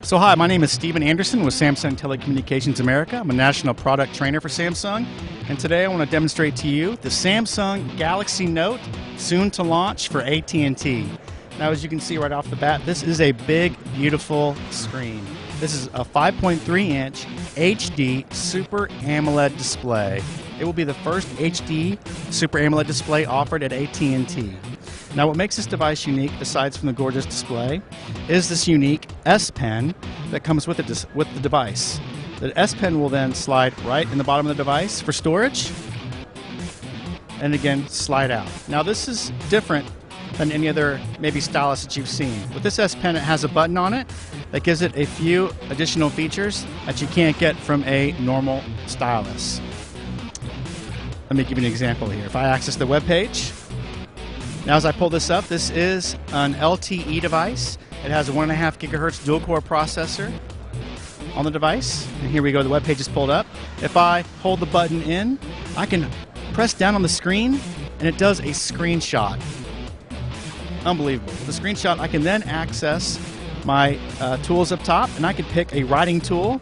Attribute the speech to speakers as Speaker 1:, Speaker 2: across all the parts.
Speaker 1: So hi, my name is Steven Anderson with Samsung Telecommunications America. I'm a national product trainer for Samsung, and today I want to demonstrate to you the Samsung Galaxy Note, soon to launch for AT&T. Now, as you can see right off the bat, this is a big, beautiful screen. This is a 5.3-inch HD Super AMOLED display. It will be the first HD Super AMOLED display offered at AT&T. Now, what makes this device unique, aside from the gorgeous display, is this unique S Pen that comes with the device. The S Pen will then slide right in the bottom of the device for storage, and again, slide out. Now, this is different than any other maybe stylus that you've seen. With this S Pen, it has a button on it that gives it a few additional features that you can't get from a normal stylus. Let me give you an example here. If I access the web page, now as I pull this up, this is an LTE device. It has a 1.5 gigahertz dual-core processor on the device. And here we go, the web page is pulled up. If I hold the button in, I can press down on the screen, and it does a screenshot. Unbelievable. With the screenshot, I can then access my tools up top, and I can pick a writing tool.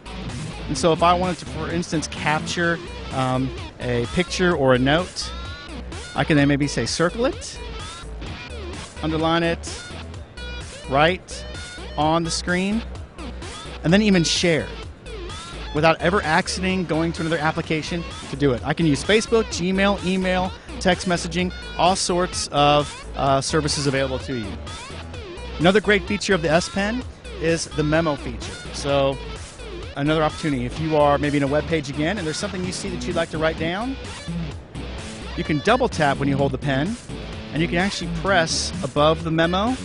Speaker 1: And so if I wanted to, for instance, capture a picture or a note, I can then maybe say circle it, underline it, right on the screen, and then even share without ever accidentally going to another application to do it. I can use Facebook, Gmail, email, text messaging, all sorts of services available to you. Another great feature of the S Pen is the memo feature. So another opportunity, if you are maybe in a web page again and there's something you see that you'd like to write down, you can double tap when you hold the pen, and you can actually press above the memo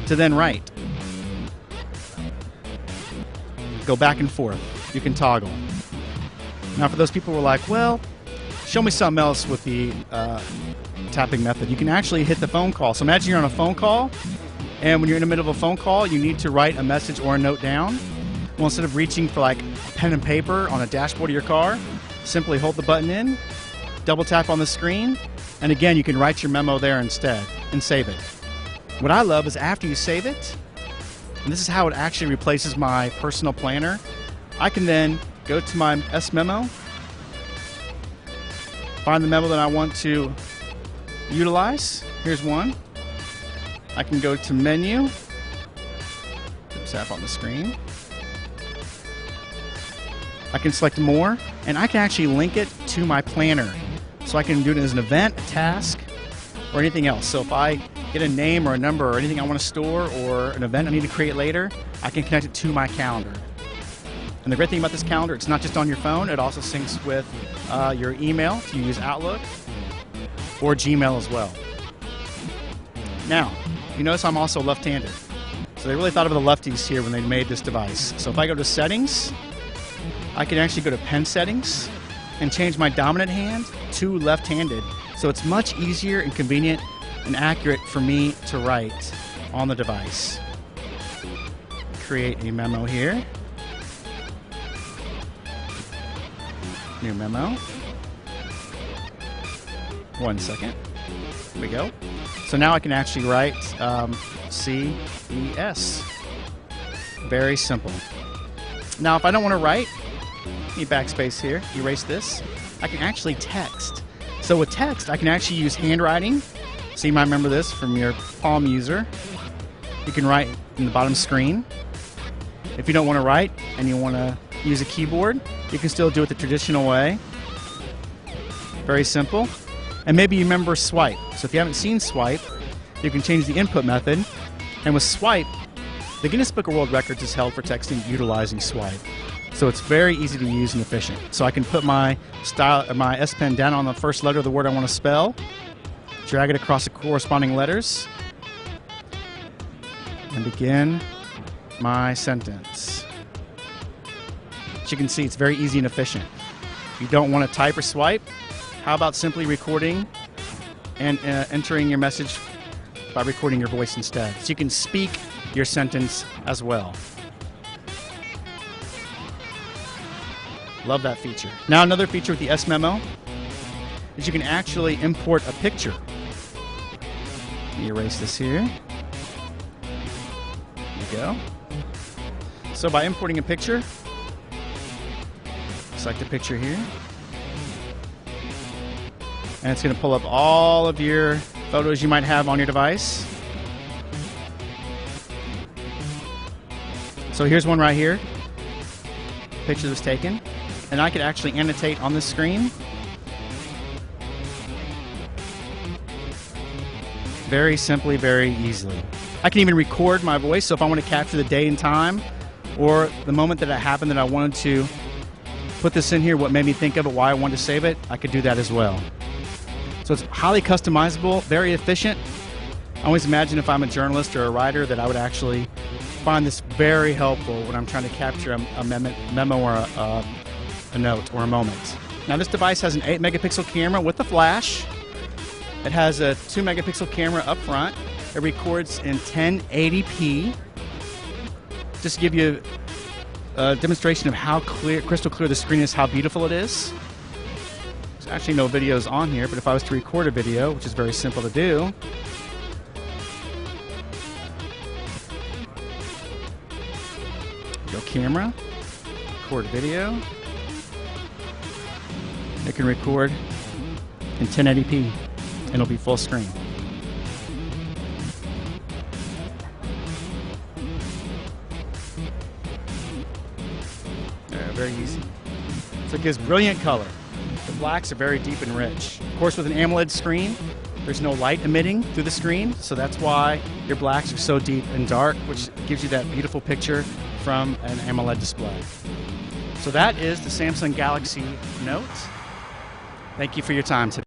Speaker 1: to then write. Go back and forth. You can toggle. Now, for those people who are like, well, show me something else with the tapping method, you can actually hit the phone call. So imagine you're on a phone call, and when you're in the middle of a phone call, you need to write a message or a note down. Well, instead of reaching for like pen and paper on a dashboard of your car, simply hold the button in, double tap on the screen, and again, you can write your memo there instead and save it. What I love is after you save it, and this is how it actually replaces my personal planner, I can then go to my S Memo, find the memo that I want to utilize. Here's one. I can go to Menu, tap on the screen. I can select More, and I can actually link it to my planner. So I can do it as an event, a task, or anything else. So if I get a name or a number or anything I want to store or an event I need to create later, I can connect it to my calendar. And the great thing about this calendar, it's not just on your phone, it also syncs with your email if you use Outlook or Gmail as well. Now, you notice I'm also left-handed. So they really thought of the lefties here when they made this device. So if I go to Settings, I can actually go to Pen Settings and change my dominant hand to left-handed. So it's much easier and convenient and accurate for me to write on the device. Create a memo here. New memo. 1 second. Here we go. So now I can actually write CES. Very simple. Now if I don't want to write, backspace here, erase this, I can actually text. So with text, I can actually use handwriting. So you might remember this from your Palm user. You can write in the bottom screen. If you don't want to write and you want to use a keyboard, you can still do it the traditional way. Very simple. And maybe you remember Swipe. So if you haven't seen Swipe, you can change the input method. And with Swipe, the Guinness Book of World Records is held for texting utilizing Swipe. So it's very easy to use and efficient. So I can put my S Pen down on the first letter of the word I want to spell, drag it across the corresponding letters, and begin my sentence. As you can see, it's very easy and efficient. If you don't want to type or swipe, how about simply recording and entering your message by recording your voice instead? So you can speak your sentence as well. Love that feature. Now another feature with the S Memo is you can actually import a picture. Let me erase this here. There we go. So by importing a picture, select the picture here, and it's going to pull up all of your photos you might have on your device. So here's one right here. Picture was taken, and I could actually annotate on this screen. Very simply, very easily. I can even record my voice, so if I want to capture the day and time or the moment that it happened that I wanted to put this in here, what made me think of it, why I wanted to save it, I could do that as well. So it's highly customizable, very efficient. I always imagine if I'm a journalist or a writer that I would actually find this very helpful when I'm trying to capture a memo or a note or a moment. Now this device has an 8 megapixel camera with a flash. It has a 2 megapixel camera up front. It records in 1080p. Just to give you a demonstration of how crystal clear the screen is, how beautiful it is. There's actually no videos on here, but if I was to record a video, which is very simple to do, go camera, record video. It can record in 1080p, and it'll be full screen. Very easy. So it gives brilliant color. The blacks are very deep and rich. Of course, with an AMOLED screen, there's no light emitting through the screen, so that's why your blacks are so deep and dark, which gives you that beautiful picture from an AMOLED display. So that is the Samsung Galaxy Note. Thank you for your time today.